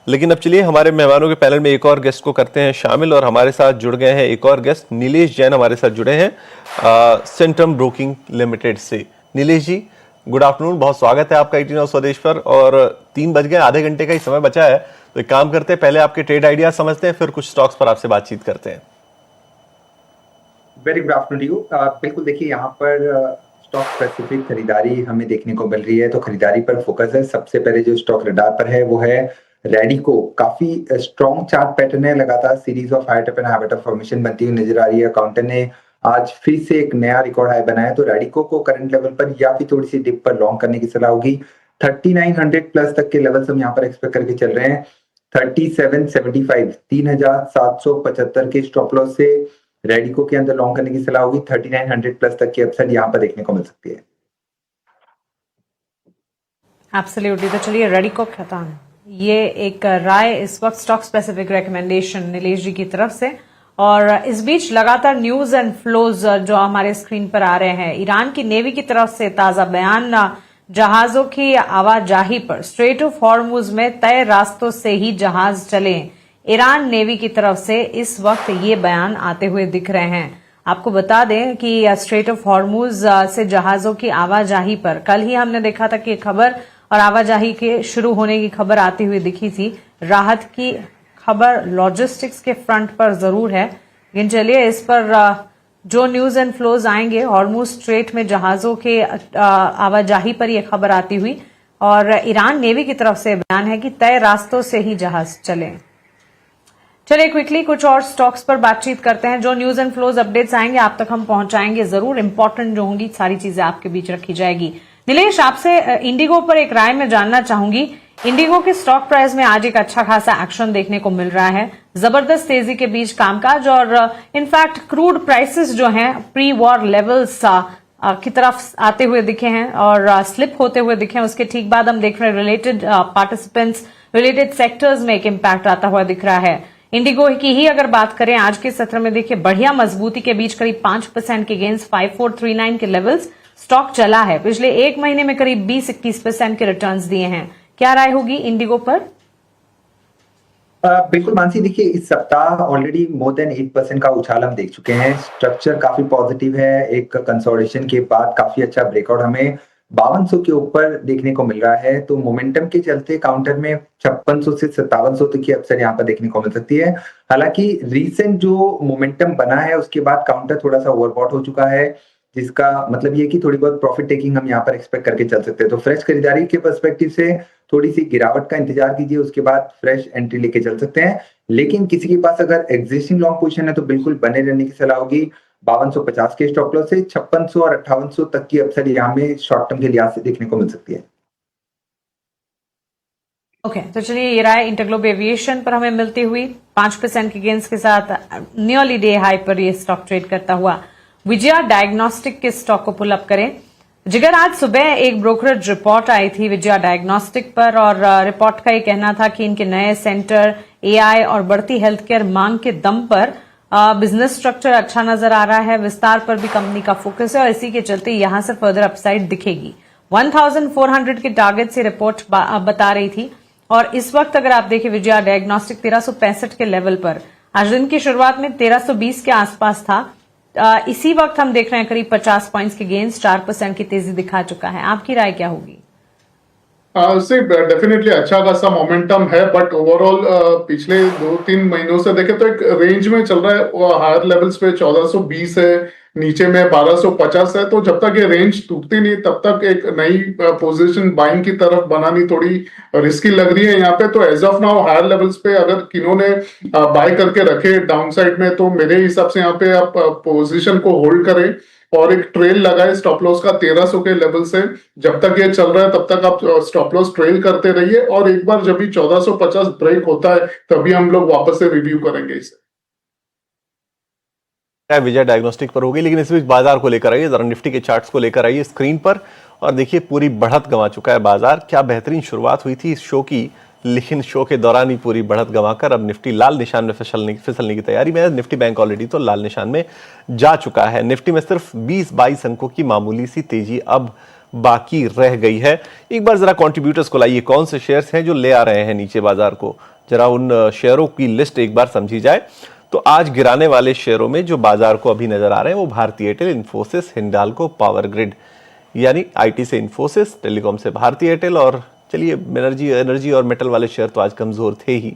लेकिन अब चलिए हमारे मेहमानों के पैनल में एक और गेस्ट को करते हैं शामिल, और हमारे साथ जुड़ गए हैं एक और गेस्ट, नीलेश जैन हमारे साथ जुड़े हैं सेंट्रम ब्रोकिंग लिमिटेड से। नीलेश जी, गुड आफ्टरनून, बहुत स्वागत है आपका 18 स्वदेश पर। और 3 बज गए, आधे घंटे का ही समय बचा है, तो एक काम करते हैं, पहले आपके ट्रेड आइडिया समझते हैं, फिर कुछ स्टॉक्स पर आपसे बातचीत करते हैं। Very good afternoon to you. बिल्कुल, देखिए यहाँ पर स्टॉक स्पेसिफिक खरीदारी हमें देखने को मिल रही है, तो खरीदारी पर फोकस है। सबसे पहले जो स्टॉक रडार पर है वो है रैडिको। काफी स्ट्रॉन्ग चार्ट पैटर्न है, लगातार series of high top and high bottom formation बनती हुई नजर आ रही है। काउंटर ने आज फिर से एक नया रिकॉर्ड हाई बनाया, तो रैडिको को करंट लेवल पर या फिर थोड़ी सी डिप पर लॉन्ग करने की सलाह होगी। 3900 प्लस तक के लेवल्स हम यहाँ पर एक्सपेक्ट करके चल रहे हैं। 3775 3775 के स्टॉप लॉस से रेडिको के अंदर लॉन्ग करने की सलाह होगी। 3900 प्लस तक की अपसाइड यहाँ पर देखने को मिल सकती है। एब्सोल्युटली। तो चलिए, रेडिको खतान, ये एक राय इस वक्त स्टॉक स्पेसिफिक रिकमेंडेशन नीलेश जी की तरफ से। और इस बीच लगातार न्यूज एंड फ्लोज जो हमारे स्क्रीन पर आ रहे हैं, ईरान की नेवी की तरफ से ताजा बयान, जहाजों की आवाजाही पर स्ट्रेट ऑफ हॉर्मुज में तय रास्तों से ही जहाज चले। ईरान नेवी की तरफ से इस वक्त ये बयान आते हुए दिख रहे हैं। आपको बता दें कि स्ट्रेट ऑफ हॉर्मुज से जहाजों की आवाजाही पर कल ही हमने देखा था कि खबर और आवाजाही के शुरू होने की खबर आती हुई दिखी थी। राहत की खबर लॉजिस्टिक्स के फ्रंट पर जरूर है, लेकिन चलिए इस पर जो न्यूज एंड फ्लोज आएंगे, हॉर्मुज स्ट्रेट में जहाजों के आवाजाही पर यह खबर आती हुई, और ईरान नेवी की तरफ से बयान है कि तय रास्तों से ही जहाज चले। चलिए क्विकली कुछ और स्टॉक्स पर बातचीत करते हैं। जो न्यूज एंड फ्लोज अपडेट्स आएंगे आप तक हम पहुंचाएंगे जरूर। इंपॉर्टेंट जो होंगी सारी चीजें आपके बीच रखी जाएगी। नीलेश, आपसे इंडिगो पर एक राय मैं जानना चाहूंगी। इंडिगो के स्टॉक प्राइस में आज एक अच्छा खासा एक्शन देखने को मिल रहा है, जबरदस्त तेजी के बीच कामकाज, और इनफैक्ट क्रूड प्राइसेस जो हैं प्री वॉर लेवल्स की तरफ आते हुए दिखे हैं और स्लिप होते हुए दिखे हैं। उसके ठीक बाद हम देख रहे हैं रिलेटेड पार्टिसिपेंट्स, रिलेटेड सेक्टर्स में एक इम्पैक्ट आता हुआ दिख रहा है। इंडिगो की ही अगर बात करें, आज के सत्र में देखिए बढ़िया मजबूती के बीच करीब 5% के गेंस 5439 के लेवल्स स्टॉक चला है। पिछले एक महीने में करीब 20-21% के रिटर्न्स दिए हैं। क्या राय होगी इंडिगो पर? बिल्कुल मानसी, देखिए इस सप्ताह ऑलरेडी मोर देन 8% का उछाल हम देख चुके हैं। स्ट्रक्चर काफी पॉजिटिव है। एक कंसोलिडेशन के बाद काफी अच्छा ब्रेकआउट हमें 5200 के ऊपर देखने को मिल रहा है, तो मोमेंटम के चलते काउंटर में 5600 से 5700 तक की अपसाइड यहाँ पर देखने को मिल सकती है। हालांकि रीसेंट जो मोमेंटम बना है उसके बाद काउंटर थोड़ा सा ओवरबॉट हो चुका है, जिसका मतलब ये कि थोड़ी बहुत प्रॉफिट टेकिंग हम यहाँ पर एक्सपेक्ट करके चल सकते हैं। तो फ्रेश खरीदारी के पर्सपेक्टिव से थोड़ी सी गिरावट का इंतजार कीजिए, उसके बाद फ्रेश एंट्री लेके चल सकते हैं। लेकिन किसी के पास अगर एग्जिस्टिंग लॉन्ग पोजीशन है तो बिल्कुल बने रहने की सलाह होगी। 5250 के स्टॉप लॉस से 5600 और 5800 तक की अपसाइड यहाँ में शॉर्ट टर्म के लिहाज से देखने को मिल सकती है। ओके, तो चलिए ये राय इंटरग्लोब एविएशन पर हमें मिलती हुई 5% के गेंस के साथ नियरली डे हाई पर ये स्टॉक ट्रेड करता हुआ। विजया डायग्नोस्टिक के स्टॉक को पुल अप करें। जिगर, आज सुबह एक ब्रोकरेज रिपोर्ट आई थी विजया डायग्नोस्टिक पर, और रिपोर्ट का ये कहना था कि इनके नए सेंटर, एआई और बढ़ती हेल्थ केयर मांग के दम पर बिजनेस स्ट्रक्चर अच्छा नजर आ रहा है। विस्तार पर भी कंपनी का फोकस है और इसी के चलते यहां से फर्दर अपसाइड दिखेगी। 1400 के टारगेट से रिपोर्ट बता रही थी, और इस वक्त अगर आप देखें विजया डायग्नोस्टिक 1365 के लेवल पर, आज दिन की शुरुआत में 1320 के आसपास था। इसी वक्त हम देख रहे हैं करीब 50 पॉइंट्स के गेंस 4% की तेजी दिखा चुका है। आपकी राय क्या होगी? डेफिनेटली अच्छा खासा मोमेंटम है, बट ओवरऑल पिछले 2-3 महीनों से देखें तो एक रेंज में चल रहा है। हायर लेवल्स पे 1420 है, नीचे में 1250 है। तो जब तक ये रेंज टूटती नहीं तब तक एक नई पोजीशन बाइंग की तरफ बनानी थोड़ी रिस्की लग रही है यहाँ पे। तो as of now higher levels पे अगर किन्होंने बाय करके रखे डाउन साइड में, तो मेरे हिसाब से यहाँ पे आप पोजीशन को होल्ड करें और एक ट्रेल लगाए स्टॉप लॉस का 1300 के लेवल से। जब तक ये चल रहा है तब तक आप स्टॉप लॉस ट्रेल करते रहिए, और एक बार जब भी 1450 ब्रेक होता है तभी हम लोग वापस से रिव्यू करेंगे इसे। विजय डायग्नोस्टिक पर होगी, लेकिन इस बीच बाजार को लेकर आइए, जरा निफ्टी के चार्ट्स को लेकर आइए स्क्रीन पर, और देखिए पूरी बढ़त गंवा चुका है बाजार। क्या बेहतरीन शुरुआत हुई थी इस शो की, लेकिन शो के दौरान ही पूरी बढ़त गंवाकर अब निफ्टी लाल निशान में फिसलने की तैयारी में है। निफ्टी बैंक ऑलरेडी तो लाल निशान में जा चुका है। निफ्टी में सिर्फ 20-22 अंकों की मामूली सी तेजी अब बाकी रह गई है। एक बार जरा कंट्रीब्यूटर्स को लाइए, कौन से शेयर्स हैं जो ले आ रहे हैं नीचे बाजार को, जरा उन शेयरों की लिस्ट एक बार समझी जाए। तो आज गिराने वाले शेयरों में जो बाजार को अभी नजर आ रहे हैं वो Bharti Airtel, Infosys, Hindalco, power grid, यानी आईटी से इन्फोसिस, टेलीकॉम से भारती एयरटेल, और चलिए एनर्जी और मेटल वाले शेयर तो आज कमजोर थे ही।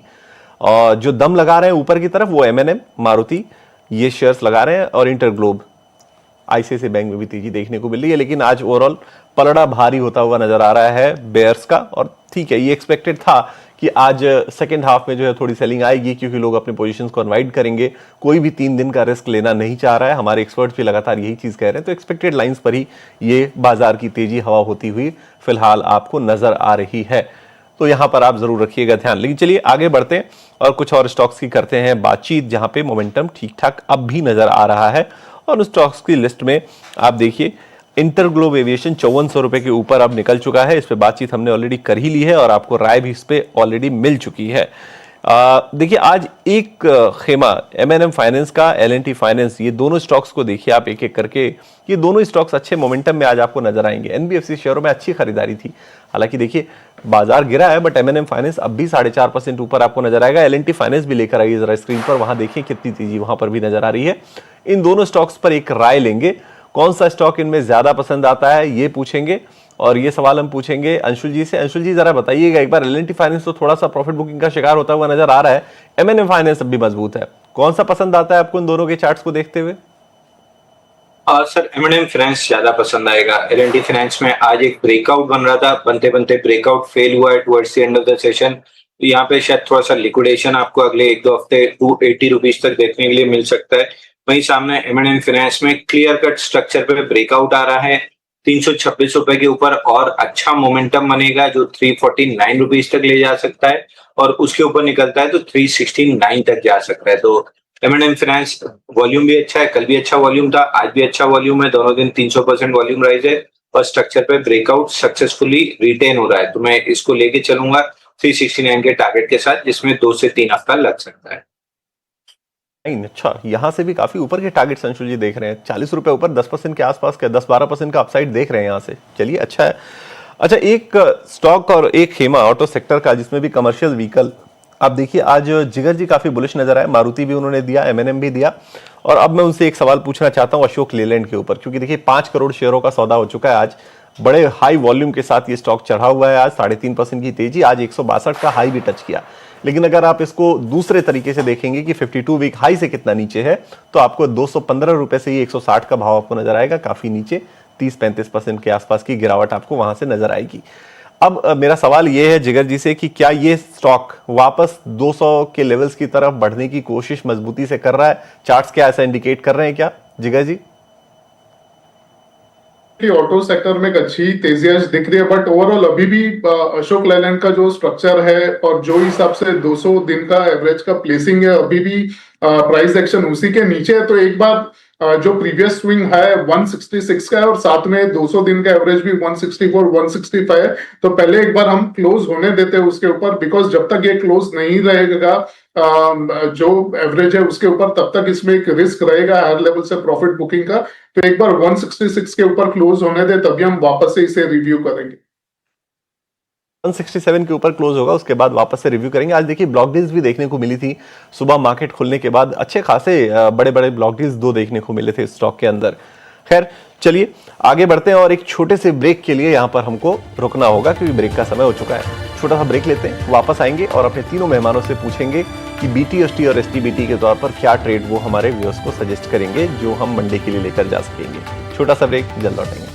और जो दम लगा रहे हैं ऊपर की तरफ वो एमएनएम, मारुति, ये शेयर्स लगा रहे हैं, और इंटरग्लोब, आईसीआईसीआई बैंक में भी तेजी देखने को मिल रही है। लेकिन आज ओवरऑल पलड़ा भारी होता हुआ नजर आ रहा है बेयर्स का, और ठीक है, ये एक्सपेक्टेड था कि आज सेकेंड हाफ में जो है थोड़ी सेलिंग आएगी, क्योंकि लोग अपने पोजीशंस को अनवाइड करेंगे। कोई भी 3 दिन का रिस्क लेना नहीं चाह रहा है, हमारे एक्सपर्ट्स भी लगातार यही चीज कह रहे हैं। तो एक्सपेक्टेड लाइंस पर ही ये बाजार की तेजी हवा होती हुई फिलहाल आपको नजर आ रही है, तो यहां पर आप जरूर रखिएगा ध्यान। लेकिन चलिए आगे बढ़ते हैं और कुछ और स्टॉक्स की करते हैं बातचीत, जहां पे मोमेंटम ठीक ठाक अब भी नजर आ रहा है। और उस स्टॉक्स की लिस्ट में आप देखिए, इंटरग्लोब एविएशन 5400 रुपए के ऊपर अब निकल चुका है। इस पे बातचीत हमने ऑलरेडी कर ही ली है और आपको राय भी इस पे ऑलरेडी मिल चुकी है। देखिए आज एक खेमा एमएनएम फाइनेंस का, एलएनटी फाइनेंस, ये दोनों स्टॉक्स को देखिए आप एक एक करके, ये दोनों स्टॉक्स अच्छे मोमेंटम में आज आपको नजर आएंगे। एनबीएफसी शेयरों में अच्छी खरीदारी थी, हालांकि देखिए बाजार गिरा है, बट एमएनएम फाइनेंस अब भी 4.5% ऊपर आपको नजर आएगा। एलएनटी फाइनेंस भी लेकर आइए जरा स्क्रीन पर, वहां देखिए कितनी तेजी वहां पर भी नजर आ रही है। इन दोनों स्टॉक्स पर एक राय लेंगे, कौन सा स्टॉक इनमें ज्यादा पसंद आता है ये पूछेंगे, और ये सवाल हम पूछेंगे अंशुल जी से। अंशुल जी जरा बताइएगा एक बार, एलएनटी फाइनेंस तो थोड़ा सा प्रॉफिट बुकिंग का शिकार होता हुआ नजर आ रहा है, एमएनएम फाइनेंस अब भी मजबूत है, कौन सा पसंद आता है आपको इन दोनों के चार्ट्स को देखते हुए? सर एमएनएम फाइनेंस ज्यादा पसंद आएगा। एलएनटी फाइनेंस में आज एक ब्रेकआउट बन रहा था, बनते बनते ब्रेकआउट फेल हुआ है towards the end of the session. तो यहाँ पे शायद थोड़ा सा लिक्विडेशन आपको अगले 1-2 हफ्ते 280 रुपीज तक देखने के लिए मिल सकता है। वहीं सामने एमएनएम फाइनेंस में क्लियर कट स्ट्रक्चर पे ब्रेकआउट आ रहा है, 326 रुपए के ऊपर और अच्छा मोमेंटम बनेगा जो 349 रुपीज तक ले जा सकता है, और उसके ऊपर निकलता है तो 369 तक जा सकता है। तो एमएनएम फाइनेंस वॉल्यूम भी अच्छा है, कल भी अच्छा वॉल्यूम था, आज भी अच्छा वॉल्यूम है, दोनों दिन 300% वॉल्यूम राइज है, और स्ट्रक्चर पे ब्रेकआउट सक्सेसफुली रिटेन हो रहा है। तो मैं इसको लेके चलूंगा 369 के टारगेट के साथ, जिसमें 2 से 3 हफ्ता लग सकता है। नहीं, अच्छा, यहां से भी काफी ऊपर के टारगेट अंशुल जी देख रहे हैं, 40 रुपए ऊपर, 10% के आसपास का, 10-12% का अपसाइड देख रहे हैं यहां से। चलिए अच्छा है। अच्छा, एक स्टॉक और एक खेमा ऑटो सेक्टर का, जिसमें भी कमर्शियल व्हीकल, आप देखिए आज जिगर जी काफी बुलिश नजर आए, मारुति भी उन्होंने दिया, एमएनएम भी दिया। और अब मैं उनसे एक सवाल पूछना चाहता हूं अशोक लेलैंड के ऊपर, क्योंकि देखिए 5 करोड़ शेयरों का सौदा हो चुका है आज, बड़े हाई वॉल्यूम के साथ ये स्टॉक चढ़ा हुआ है। आज 3.5% की तेजी, आज 162 का हाई भी टच किया। लेकिन अगर आप इसको दूसरे तरीके से देखेंगे कि 52 वीक हाई से कितना नीचे है, तो आपको 215 रुपए से ही 160 का भाव आपको नजर आएगा, काफी नीचे 30-35% के आसपास की गिरावट आपको वहां से नजर आएगी। अब मेरा सवाल यह है जिगर जी से कि क्या ये स्टॉक वापस 200 के लेवल्स की तरफ बढ़ने की कोशिश मजबूती से कर रहा है? चार्ट्स क्या ऐसा इंडिकेट कर रहे हैं क्या जिगर जी? ऑटो सेक्टर में एक अच्छी तेजी आज दिख रही है, बट ओवरऑल अभी भी अशोक लेलैंड का जो स्ट्रक्चर है और जो हिसाब से 200 दिन का एवरेज का प्लेसिंग है, अभी भी प्राइस एक्शन उसी के नीचे है। तो एक बार जो प्रीवियस स्विंग है 166 का है, और साथ में 200 दिन का एवरेज भी 164, 165 है। तो पहले एक बार हम क्लोज होने देते हैं उसके ऊपर, बिकॉज जब तक ये क्लोज नहीं रहेगा जो एवरेज है उसके ऊपर, तब तक इसमें एक रिस्क रहेगा हायर लेवल से प्रॉफिट बुकिंग का। तो एक बार 166 के ऊपर क्लोज होने दे, तभी हम वापस से इसे रिव्यू करेंगे। 167 के ऊपर क्लोज होगा, उसके बाद वापस से रिव्यू करेंगे। आज देखिए ब्लॉक डील्स भी देखने को मिली थी, सुबह मार्केट खुलने के बाद अच्छे खासे बड़े बड़े ब्लॉक डील्स 2 देखने को मिले थे स्टॉक के अंदर। खैर चलिए आगे बढ़ते हैं, और एक छोटे से ब्रेक के लिए यहां पर हमको रुकना होगा, क्योंकि ब्रेक का समय हो चुका है। छोटा सा ब्रेक लेते हैं, वापस आएंगे और अपने तीनों मेहमानों से पूछेंगे कि बीटीएसटी और एसटीबीटी के तौर पर क्या ट्रेड वो हमारे व्यूअर्स को सजेस्ट करेंगे, जो हम मंडे के लिए लेकर जा सकेंगे। छोटा सा ब्रेक, जल्द लौटेंगे।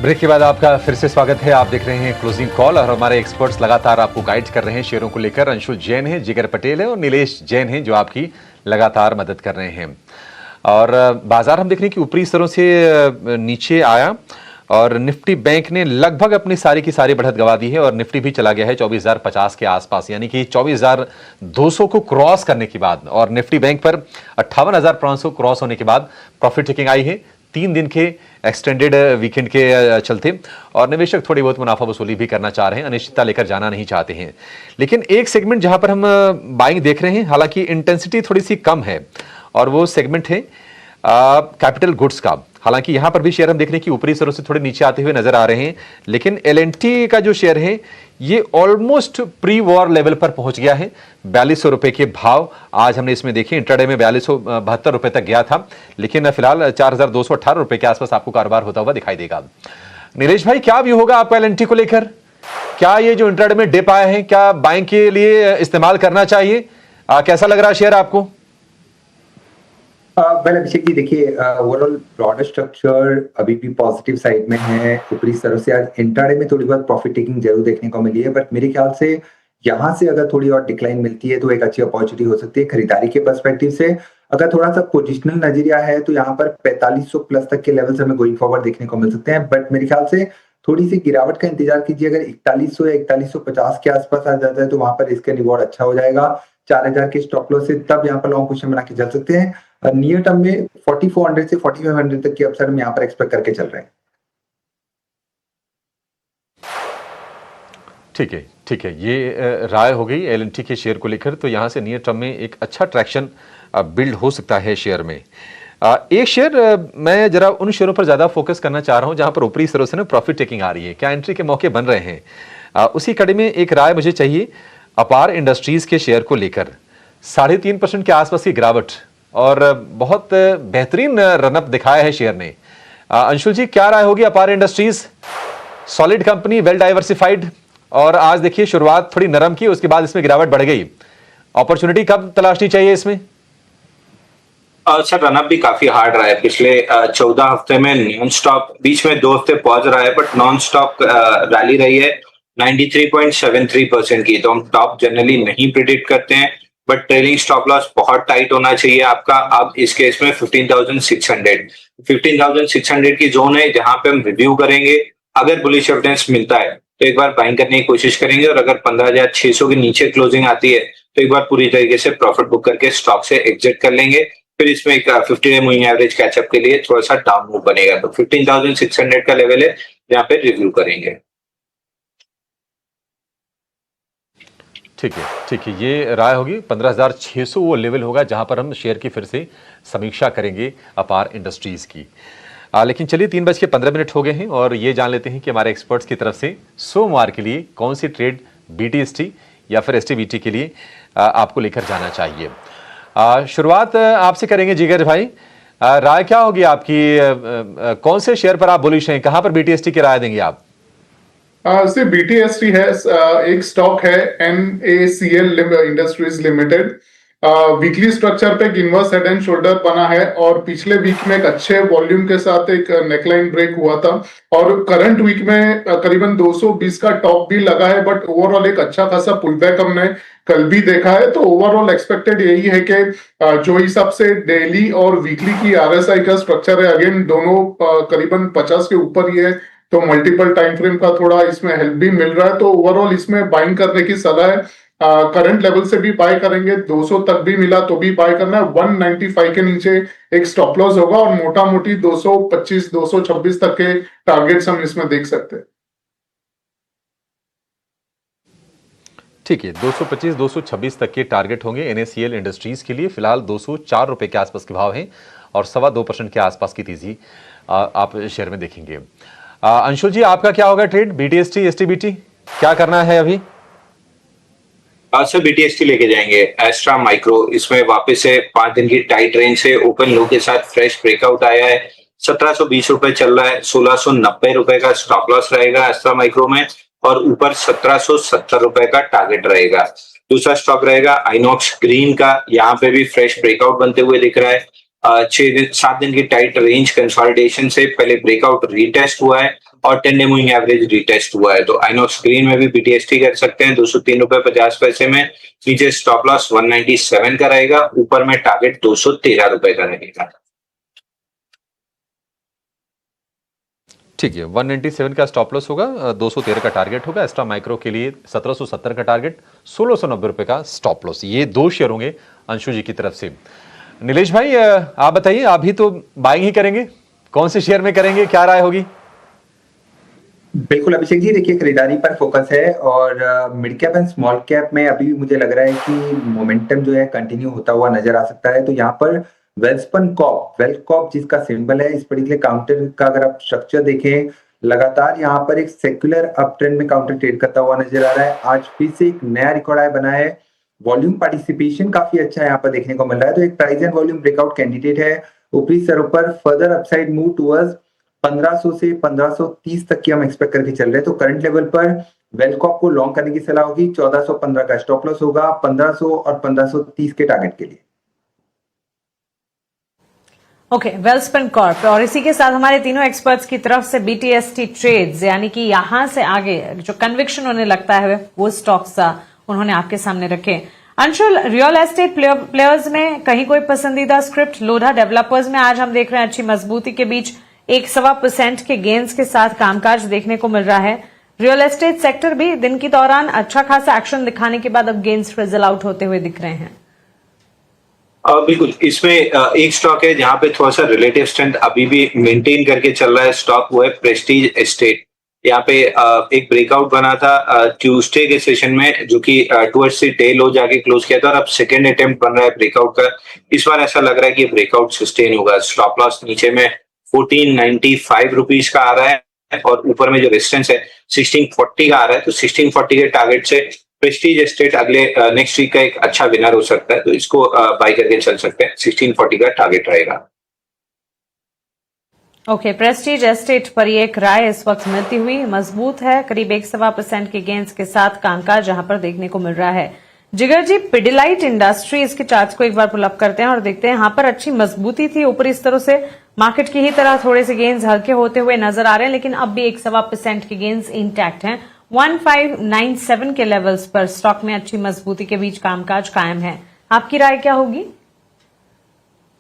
ब्रेक के बाद आपका फिर से स्वागत है। आप देख रहे हैं क्लोजिंग कॉल, और हमारे एक्सपर्ट्स लगातार आपको गाइड कर रहे हैं शेयरों को लेकर। अंशुल जैन है, जिगर पटेल है और नीलेश जैन है, जो आपकी लगातार मदद कर रहे हैं। और बाजार हम देख रहे हैं कि ऊपरी स्तरों से नीचे आया, और निफ्टी बैंक ने लगभग अपनी सारी की सारी बढ़त गवा दी है, और निफ्टी भी चला गया है 24,050 के आसपास, यानी कि 24,200 को क्रॉस करने के बाद, और निफ्टी बैंक पर 58,500 क्रॉस होने के बाद प्रॉफिट टेकिंग आई है 3 दिन के एक्सटेंडेड वीकेंड के चलते, और निवेशक थोड़ी बहुत मुनाफा वसूली भी करना चाह रहे हैं, अनिश्चितता लेकर जाना नहीं चाहते हैं। लेकिन एक सेगमेंट जहां पर हम बाइंग देख रहे हैं, हालांकि इंटेंसिटी थोड़ी सी कम है, और वो सेगमेंट है कैपिटल गुड्स का। हालांकि यहां पर भी शेयर हम देख रहे हैं कि ऊपरी स्तरों से थोड़े नीचे आते हुए नजर आ रहे हैं, लेकिन एल&टी का जो शेयर है ये ऑलमोस्ट प्री वॉर लेवल पर पहुंच गया है। 4200 रुपए के भाव आज हमने इसमें देखे, इंट्राडे में 4272 रुपए तक गया था, लेकिन फिलहाल 4218 रुपए के आसपास आपको कारोबार होता हुआ दिखाई देगा। नीलेश भाई, क्या व्यू होगा आपका एल&टी को लेकर? क्या ये जो इंट्राडे में डिप आया है, क्या बाइंग के लिए इस्तेमाल करना चाहिए? कैसा लग रहा है शेयर आपको? वेल अभिषेक जी, देखिए ओवरऑल ब्रॉडर स्ट्रक्चर अभी भी पॉजिटिव साइड में है। ऊपरी स्तरों से आज इंट्राडे में थोड़ी बहुत प्रॉफिट टेकिंग जरूर देखने को मिली है, बट मेरे ख्याल से यहाँ से अगर थोड़ी और डिक्लाइन मिलती है तो एक अच्छी अपॉर्चुनिटी हो सकती है खरीदारी के पर्सपेक्टिव से। अगर थोड़ा सा पोजिशनल नजरिया है तो यहाँ पर 4500 प्लस तक के लेवल्स हमें गोइंग फॉरवर्ड देखने को मिल सकते हैं, बट मेरे ख्याल से थोड़ी सी गिरावट का इंतजार कीजिए। अगर 4100 या 4150 के आसपास आ जाता है तो वहां पर इसका रिवॉर्ड अच्छा हो जाएगा 4000 के स्टॉप लॉस से, तब यहाँ पर लॉन्ग पोजीशन बना के चल सकते हैं। नियर टर्म में 4400 से 4500 तक की अपसाइड हम यहाँ पर एक्सपेक्ट करके चल रहे हैं। ठीक है, ठीक है, ये राय हो गई एल&टी के शेयर को लेकर। तो यहां से नियर टर्म में एक अच्छा ट्रैक्शन बिल्ड हो सकता है शेयर में। एक शेयर मैं जरा उन शेयरों पर ज्यादा फोकस करना चाह रहा हूं जहां पर ऊपरी स्तरों से ना प्रॉफिट टेकिंग आ रही है, क्या एंट्री के मौके बन रहे हैं। उसी कड़ी में एक राय मुझे चाहिए अपार इंडस्ट्रीज के शेयर को लेकर। 3.5% के आसपास की गिरावट और बहुत बेहतरीन रनअप दिखाया है शेयर ने। अंशुल जी, क्या राय होगी अपार industries? Solid company, well diversified, और आज देखिए शुरुआत थोड़ी नरम की, उसके बाद इसमें गिरावट बढ़ गई। अपॉर्चुनिटी कब तलाशनी चाहिए इसमें? सर, रनअप भी काफी हार्ड रहा है पिछले 14 हफ्ते में, नॉन स्टॉप, बीच में 2 हफ्ते पॉज रहा है, बट नॉन स्टॉप रैली रही है 93.73% की। तो हम टॉप जनरली नहीं प्रिडिक्ट करते हैं, बट ट्रेलिंग स्टॉप लॉस बहुत टाइट होना चाहिए आपका। अब इस केस में 15,600 की जोन है जहां पे हम रिव्यू करेंगे। अगर बुलिश एविडेंस मिलता है तो एक बार बाइंग करने की कोशिश करेंगे, और अगर 15,600 के नीचे क्लोजिंग आती है तो एक बार पूरी तरीके से प्रॉफिट बुक करके स्टॉक से एग्जिट कर लेंगे। फिर इसमें एक 50 डे मूविंग एवरेज कैचअप के लिए थोड़ा सा डाउन मूव बनेगा। तो 15,600 का लेवल है जहां पे रिव्यू करेंगे। ठीक है, ठीक है, ये राय होगी। 15,600 वो लेवल होगा जहां पर हम शेयर की फिर से समीक्षा करेंगे अपार इंडस्ट्रीज की। लेकिन चलिए 3:15 हो गए हैं, और ये जान लेते हैं कि हमारे एक्सपर्ट्स की तरफ से सोमवार के लिए कौन सी ट्रेड बीटीएसटी या फिर एसटीबीटी के लिए आपको लेकर जाना चाहिए। शुरुआत आपसे करेंगे जिगर भाई। राय क्या होगी आपकी? कौन से शेयर पर आप बुलिश हैं? कहां पर बीटीएसटी की राय देंगे आप? सिर्फ बीटीएसटी है, एक स्टॉक है NACL industries limited. Weekly structure पे एक इनवर्स हेड एंड शोल्डर बना है, और पिछले वीक में एक अच्छे वॉल्यूम के साथ एक नेकलाइन ब्रेक हुआ था, और करंट वीक में करीबन 220 का टॉप भी लगा है, बट ओवरऑल एक अच्छा खासा पुल बैक हमने कल भी देखा है। तो ओवरऑल एक्सपेक्टेड यही है कि जो हिसाब से डेली और वीकली की RSI का स्ट्रक्चर है, अगेन दोनों करीबन 50 के ऊपर ही है, तो मल्टीपल टाइम फ्रेम का थोड़ा इसमें हेल्प भी मिल रहा है। तो ओवरऑल इसमें बाइंग करने की सलाह है। करंट लेवल से भी बाय करेंगे, 200 तक भी मिला तो भी बाय करना है। 195 के नीचे एक स्टॉप लॉस होगा, और मोटा मोटी 225 226 तक के टारगेट्स हम इसमें देख सकते हैं। ठीक है, 225 226 तक के टारगेट होंगे NACL इंडस्ट्रीज के लिए। फिलहाल 204 रुपए के आसपास के भाव हैं, और 2.25% के आसपास की तेजी आप शेयर में देखेंगे। अंशुल जी, आपका क्या होगा ट्रेड? बीटीएसटी, एसटीबीटी, क्या करना है अभी? सर, बीटीएसटी लेके जाएंगे। एस्ट्रा माइक्रो, इसमें वापस से 5 दिन की टाइट रेंज से ओपन लो के साथ फ्रेश ब्रेकआउट आया है। 1720 रुपए चल रहा है, 1690 रुपए का स्टॉप लॉस रहेगा एस्ट्रा माइक्रो में, और ऊपर 1770 रुपए का टारगेट रहेगा। दूसरा स्टॉक रहेगा आइनॉक्स ग्रीन का, यहाँ पे भी फ्रेश ब्रेकआउट बनते हुए दिख रहा है। 7 दिन की टाइट रेंज कंसोलिडेशन से पहले ब्रेकआउट रीटेस्ट हुआ है, और 10 डे मूविंग एवरेज रीटेस्ट हुआ है। तो आइनॉक्स ग्रीन में भी बीटीएसटी कर सकते हैं 203 रुपए 50 पैसे में। नीचे स्टॉप लॉस 197 का रहेगा, ऊपर में टारगेट 213 रुपए का रहेगा। ठीक है, 197 का स्टॉप लॉस होगा, 213 का टारगेट होगा। एस्ट्रा माइक्रो के लिए 1770 का टारगेट, 1690 रुपए का स्टॉप लॉस। ये 2 शेयर होंगे अंशु जी की तरफ से। नीलेश भाई, आप बताइए, आप भी तो बाइंग ही करेंगे, कौन से शेयर में करेंगे, क्या राय होगी? बिल्कुल अभिषेक जी, देखिए खरीदारी पर फोकस है और mid cap and small cap में अभी भी मुझे लग रहा है कि मोमेंटम जो है कंटिन्यू होता हुआ नजर आ सकता है। तो यहाँ पर वेल्सपन जिसका सिंबल है, इस पर्टिकुलर काउंटर का अगर आप स्ट्रक्चर देखें, लगातार यहाँ पर एक सेक्युलर अप ट्रेंड में काउंटर ट्रेड करता हुआ नजर आ रहा है। आज फिर से एक नया रिकॉर्ड हाई बना है। वॉल्यूम पार्टिसिपेशन काफी अच्छा यहाँ पर देखने को मिल रहा है। तो एक price and volume breakout candidate है। ऊपरी स्तरों पर फर्दर अपसाइड मूव टुवर्ड्स 1500 से 1530 तक की हम एक्सपेक्ट करके चल रहे हैं। तो करंट लेवल पर वेलकॉप को लॉन्ग करने की सलाह होगी। 1415 का स्टॉप लॉस होगा, 1500 और 1530 के टारगेट के लिए। Okay, Welspun Corp. और इसी के साथ हमारे तीनों एक्सपर्ट्स की तरफ से BTST ट्रेड्स, यानी कि यहां से आगे जो कन्विक्शन उन्हें लगता है वो स्टॉक्स उन्होंने आपके सामने रखे। अंशुल, रियल एस्टेट प्लेयर्स में कहीं कोई पसंदीदा स्क्रिप्ट? लोधा डेवलपर्स में आज हम देख रहे हैं अच्छी मजबूती के बीच 1.25% के गेन्स के साथ कामकाज देखने को मिल रहा है। रियल एस्टेट सेक्टर भी दिन के दौरान अच्छा खासा एक्शन दिखाने के बाद अब गेन्स फिजल आउट होते हुए दिख रहे हैं। बिल्कुल, इसमें एक स्टॉक है जहां पे थोड़ा सा रिलेटिव स्ट्रेंथ अभी भी मेंटेन करके चल रहा है स्टॉक, वो है प्रेस्टीज एस्टेट। यहाँ पे एक ब्रेकआउट बना था ट्यूसडे के सेशन में, जो कि टुवर्ड्स द टेल लो जाके क्लोज किया था, और अब सेकंड अटेम्प्ट बन रहा है ब्रेकआउट का। इस बार ऐसा लग रहा है कि ब्रेकआउट सस्टेन होगा। स्टॉप लॉस नीचे में 1495 रुपीज का आ रहा है और ऊपर में जो रेजिस्टेंस है 1640 का आ रहा है। तो 1640 के टारगेट से प्रेस्टीज एस्टेट अगले नेक्स्ट वीक का एक अच्छा विनर हो सकता है, तो इसको बाय करके चल सकते हैं। 1640 का टारगेट रहेगा। ओके, प्रेस्टीज एस्टेट पर ये एक राय इस वक्त मिलती हुई मजबूत है। करीब 1.25% के गेंस के साथ कामकाज जहां पर देखने को मिल रहा है। जिगर जी, पिडिलाइट इंडस्ट्रीज के चार्ट्स को एक बार पुल अप करते हैं और देखते हैं। यहां पर अच्छी मजबूती थी ऊपर, इस तरह से मार्केट की ही तरह थोड़े से गेंस हल्के होते हुए नजर आ रहे हैं, लेकिन अब भी 1.25% के गेंस इंटैक्ट हैं। 1597 के लेवल्स पर स्टॉक में अच्छी मजबूती के बीच कामकाज कायम है। आपकी राय क्या होगी?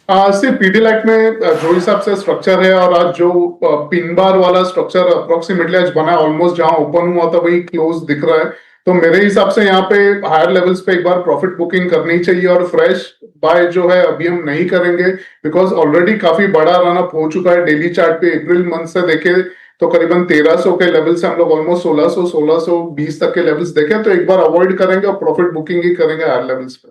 सिर्फ पीडीलाइट में जो हिसाब से स्ट्रक्चर है और आज जो पिन बार वाला स्ट्रक्चर अप्रोक्सीमेटली आज बना है, ऑलमोस्ट जहां ओपन हुआ था वही क्लोज दिख रहा है। तो मेरे हिसाब से यहाँ पे हायर लेवल्स पे एक बार प्रॉफिट बुकिंग करनी चाहिए और फ्रेश बाय जो है अभी हम नहीं करेंगे, बिकॉज ऑलरेडी काफी बड़ा रन अप हो चुका है। डेली चार्ट पे अप्रैल मंथ से देखे तो करीबन 1300 के लेवल से हम लोग ऑलमोस्ट 1620 तक के लेवल्स देखे, तो एक बार अवॉइड करेंगे और प्रॉफिट बुकिंग ही करेंगे हायर लेवल्स पे।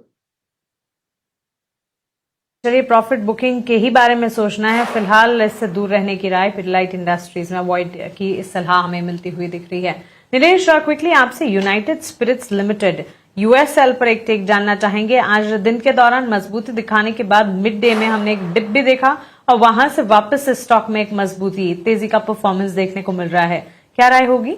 चलिए, प्रॉफिट बुकिंग के ही बारे में सोचना है फिलहाल, इससे दूर रहने की राय पिडिलाइट इंडस्ट्रीज में अवॉइड की सलाह हमें मिलती हुई दिख रही है। नीलेश, क्विकली आपसे यूनाइटेड स्पिरिट्स लिमिटेड USL पर एक टेक जानना चाहेंगे। आज दिन के दौरान मजबूती दिखाने के बाद मिड डे में हमने एक डिप भी देखा और वहां से वापस इस स्टॉक में एक मजबूती तेजी का परफॉर्मेंस देखने को मिल रहा है, क्या राय होगी?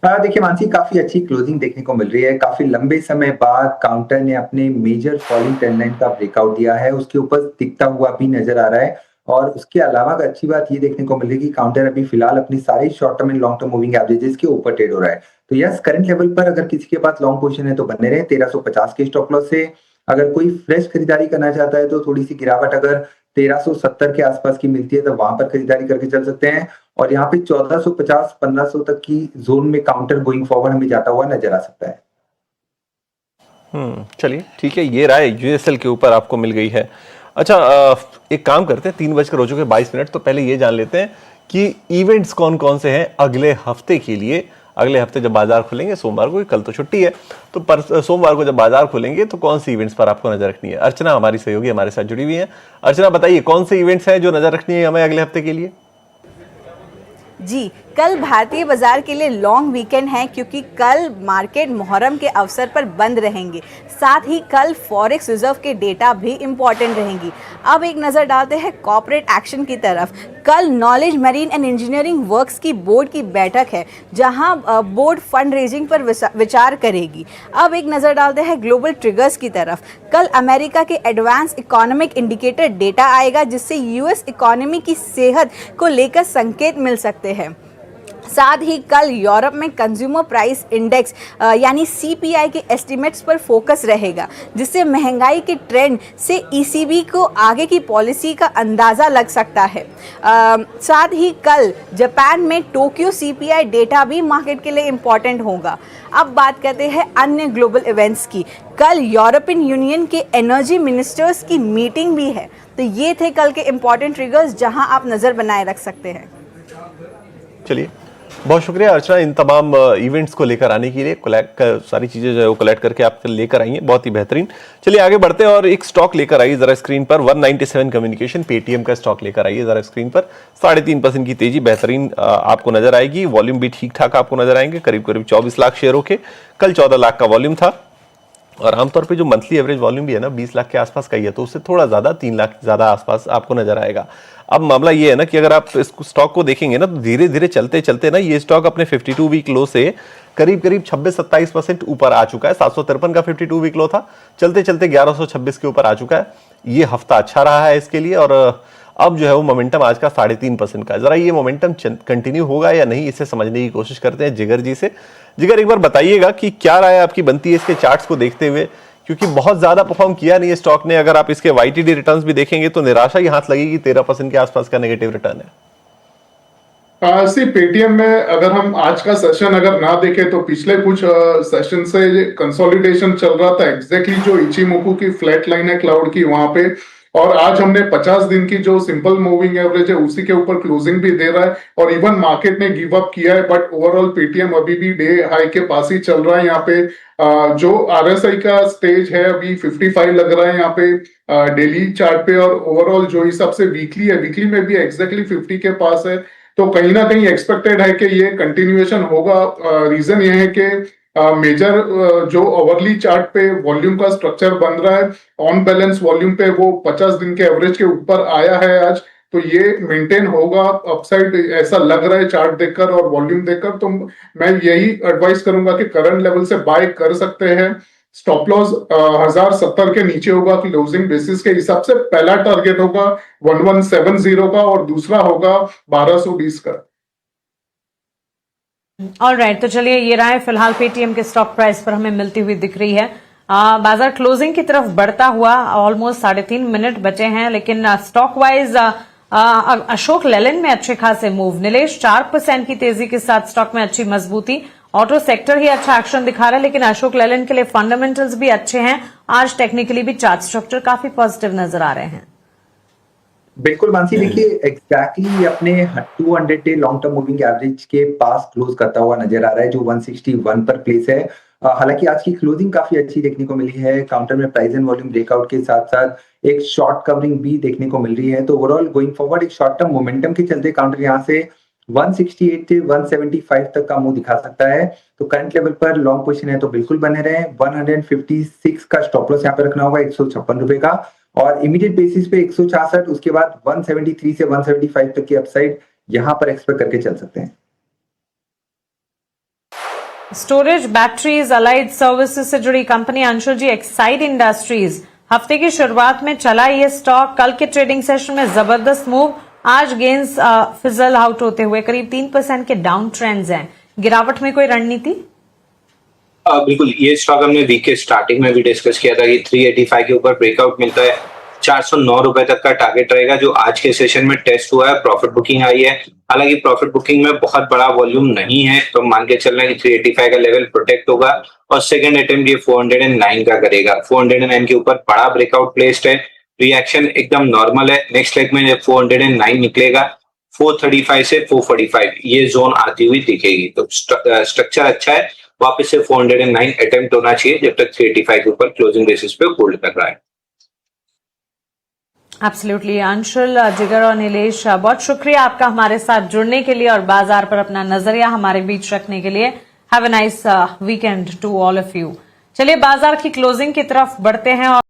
देखिए मानसी, काफी अच्छी क्लोजिंग देखने को मिल रही है। काफी लंबे समय बाद काउंटर ने अपने मेजर फॉलिंग ट्रेंड लाइन का ब्रेकआउट दिया है, उसके ऊपर टिकता हुआ भी नजर आ रहा है। और उसके अलावा अच्छी बात ये देखने को मिल रही है कि काउंटर अभी फिलहाल अपनी सारी short term and long term moving averages के ऊपर ट्रेड हो रहा है। तो यस, करंट लेवल पर अगर किसी के पास लॉन्ग पोजीशन है तो बने रहे 1350 के स्टॉप लॉस से। अगर कोई फ्रेश खरीदारी करना चाहता है तो थोड़ी सी गिरावट अगर 1370 के आसपास की मिलती है तो वहां पर खरीदारी करके चल सकते हैं। और यहाँ पे 1450-1500 तक की जोन में काउंटर गोइंग फॉरवर्ड हमें जाता हुआ नजर आ सकता है। चलिए ठीक है, ये राय USL के ऊपर आपको मिल गई है। अच्छा, एक काम करते हैं, 3:22 तो पहले ये जान लेते हैं कि इवेंट्स कौन कौन से हैं अगले हफ्ते के लिए। अगले हफ्ते जब बाजार खुलेंगे, सोमवार को, कल तो छुट्टी है, तो सोमवार को जब बाजार खुलेंगे तो कौन सी इवेंट्स पर आपको नजर रखनी है? अर्चना हमारी सहयोगी हमारे साथ जुड़ी हुई है। अर्चना, बताइए कौन से इवेंट्स हैं जो नजर रखनी है हमें अगले हफ्ते के लिए? जी, कल भारतीय बाजार के लिए लॉन्ग वीकेंड है क्योंकि कल मार्केट मुहर्रम के अवसर पर बंद रहेंगे। साथ ही कल फॉरेक्स रिजर्व के डेटा भी इम्पॉर्टेंट रहेंगी। अब एक नज़र डालते हैं कॉर्पोरेट एक्शन की तरफ। कल knowledge marine and engineering works की बोर्ड की बैठक है जहां बोर्ड फंड रेजिंग पर विचार करेगी। अब एक नज़र डालते हैं ग्लोबल ट्रिगर्स की तरफ। कल अमेरिका के एडवांस इकोनॉमिक इंडिकेटर डेटा आएगा जिससे US इकोनॉमी की सेहत को लेकर संकेत मिल सकते हैं। साथ ही कल यूरोप में कंज्यूमर प्राइस इंडेक्स यानी सीपीआई के एस्टिमेट्स पर फोकस रहेगा, जिससे महंगाई के ट्रेंड से ईसीबी को आगे की पॉलिसी का अंदाज़ा लग सकता है। साथ ही कल जापान में टोक्यो सीपीआई डेटा भी मार्केट के लिए इम्पॉर्टेंट होगा। अब बात करते हैं अन्य ग्लोबल इवेंट्स की। कल यूरोपियन यूनियन के एनर्जी मिनिस्टर्स की मीटिंग भी है। तो ये थे कल के इम्पॉर्टेंट ट्रिगर्स जहां आप नज़र बनाए रख सकते हैं। चलिए, बहुत शुक्रिया अर्चना इन तमाम इवेंट्स को लेकर आने के लिए। सारी चीजें जो है वो कलेक्ट करके आप लेकर आई हैं, बहुत ही बेहतरीन। चलिए आगे बढ़ते हैं और एक स्टॉक लेकर आइए जरा स्क्रीन पर। 197 कम्युनिकेशन पेटीएम का स्टॉक लेकर आइए जरा स्क्रीन पर। 3.5% की तेजी बेहतरीन आपको नजर आएगी। वॉल्यूम भी ठीक ठाक आपको नजर आएंगे, करीब करीब 24 लाख शेयरों के। कल 14 लाख का वॉल्यूम था और आमतौर पे जो मंथली एवरेज वॉल्यूम भी है ना 20 लाख के आसपास का ही है, तो उससे थोड़ा ज्यादा 3 लाख ज्यादा आसपास आपको नजर आएगा। अब मामला ये है ना कि अगर आप इस स्टॉक को देखेंगे ना तो धीरे धीरे चलते चलते ना ये स्टॉक अपने 52 वीक लो से करीब करीब 26-27% ऊपर आ चुका है। 753 का 52 वीक लो था, चलते चलते 1126 के ऊपर आ चुका है। ये हफ्ता अच्छा रहा है इसके लिए और अब जो है वो मोमेंटम आज का 3.5% का है। जरा ये मोमेंटम कंटिन्यू होगा या नहीं, इसे समझने की कोशिश करते हैं जिगर जी से। जिगर, एक बार बताइएगा कि क्या राय आपकी बनती है इसके चार्ट्स को देखते हुए, क्योंकि बहुत ज्यादा परफॉर्म किया नहीं है स्टॉक ने। अगर आप इसके वाईटीडी रिटर्न्स भी देखेंगे तो निराशा ही हाथ लगेगी, 13% के आसपास का नेगेटिव रिटर्न है। पेटीएम में अगर हम आज का सेशन अगर ना देखें तो पिछले कुछ सेशन से कंसोलिडेशन चल रहा था, एग्जैक्टली जो इचिमोकू की फ्लैट लाइन है क्लाउड की वहां पे, और आज हमने 50 दिन की जो सिंपल मूविंग एवरेज है उसी के ऊपर क्लोजिंग भी दे रहा है और इवन मार्केट ने गिव अप किया है, बट ओवरऑल पेटीएम अभी भी डे हाई के पास ही चल रहा है। यहाँ पे जो आरएसआई का स्टेज है अभी 55 लग रहा है यहाँ पे डेली चार्ट पे, और ओवरऑल जो हिसाब से वीकली है, वीकली में भी एग्जैक्टली 50 के पास है। तो कहीं ना कहीं एक्सपेक्टेड है कि ये कंटिन्यूएशन होगा। रीजन ये है कि मेजर जो ओवरली चार्ट पे वॉल्यूम का स्ट्रक्चर बन रहा है, ऑन बैलेंस वॉल्यूम पे वो 50 दिन के एवरेज के ऊपर आया है आज, तो ये मेंटेन होगा अपसाइड ऐसा लग रहा है चार्ट देखकर और वॉल्यूम देखकर। तो मैं यही एडवाइस करूंगा कि करंट लेवल से बाय कर सकते हैं। स्टॉप लॉस 1070 के नीचे होगा क्लोजिंग बेसिस के हिसाब से। पहला टारगेट होगा 1170 का और दूसरा होगा 1220 का। ऑलराइट, तो चलिए ये राय फिलहाल पेटीएम के स्टॉक प्राइस पर हमें मिलती हुई दिख रही है। बाजार क्लोजिंग की तरफ बढ़ता हुआ ऑलमोस्ट 3.5 मिनट बचे हैं, लेकिन स्टॉक वाइज अशोक लेलैंड में अच्छे खासे मूव। नीलेश 4% की तेजी के साथ स्टॉक में अच्छी मजबूती। ऑटो सेक्टर ही अच्छा एक्शन दिखा रहा है, लेकिन अशोक लेलैंड के लिए फंडामेंटल्स भी अच्छे हैं। आज टेक्निकली भी चार्ट स्ट्रक्चर काफी पॉजिटिव नजर आ रहे हैं। बिल्कुल मानसी, देखिए एग्जैक्टली अपने 200 day long term moving average के पास क्लोज करता हुआ नजर आ रहा है जो 161 पर प्लेस है। हालांकि आज की क्लोजिंग काफी अच्छी देखने को मिली है। काउंटर में प्राइस एंड वॉल्यूम ब्रेकआउट के साथ साथ एक शॉर्ट कवरिंग भी देखने को मिल रही है। तो ओवरऑल गोइंग फॉरवर्ड एक शॉर्ट टर्म मोमेंटम के चलते काउंटर यहाँ से 168 से 175 तक का मुंह दिखा सकता है। तो करंट लेवल पर लॉन्ग पोजीशन है तो बिल्कुल बने रहे। 156 का स्टॉप लॉस यहाँ पे रखना होगा 156 रुपए का, और इमीडिएट बेसिस पे 166, उसके बाद 173 से 175 तक की अपसाइड यहां पर एक्सपेक्ट करके चल सकते हैं। स्टोरेज, बैटरीज, अलाइड सर्विसेज से जुड़ी कंपनी अंशुल जी, एक्साइड इंडस्ट्रीज हफ्ते की शुरुआत में चला ये स्टॉक, कल के ट्रेडिंग सेशन में जबरदस्त मूव। आज गेंस फिजल आउट होते हुए करीब 3% के डाउन ट्रेंड्स हैं। गिरावट में कोई रणनीति? बिल्कुल, ये स्टॉक हमने वीक के स्टार्टिंग में भी डिस्कस किया था कि 385 के ऊपर ब्रेकआउट मिलता है 409 रुपए तक का टारगेट रहेगा, जो आज के सेशन में टेस्ट हुआ है। प्रॉफिट बुकिंग आई है, हालांकि प्रॉफिट बुकिंग में बहुत बड़ा वॉल्यूम नहीं है, तो मान के चल रहे हैं कि 385 का लेवल प्रोटेक्ट होगा और सेकंड अटेम्प्ट ये 409 का करेगा। 409 के ऊपर बड़ा ब्रेकआउट प्लेस्ड है, रिएक्शन एकदम नॉर्मल है। नेक्स्ट लेग में 409 निकलेगा, 435 से 445 ये जोन आती हुई दिखेगी। तो स्ट्रक्चर अच्छा है, वापस से 409 अटेम्प्ट होना चाहिए जब तक 385 के ऊपर क्लोजिंग बेसिस पे होल्ड कर रहा है। एब्सोल्युटली अंशुल, जिगर और नीलेश, बहुत शुक्रिया आपका हमारे साथ जुड़ने के लिए और बाजार पर अपना नजरिया हमारे बीच रखने के लिए। Have a nice weekend to all of you. चलिए बाजार की क्लोजिंग की तरफ बढ़ते हैं और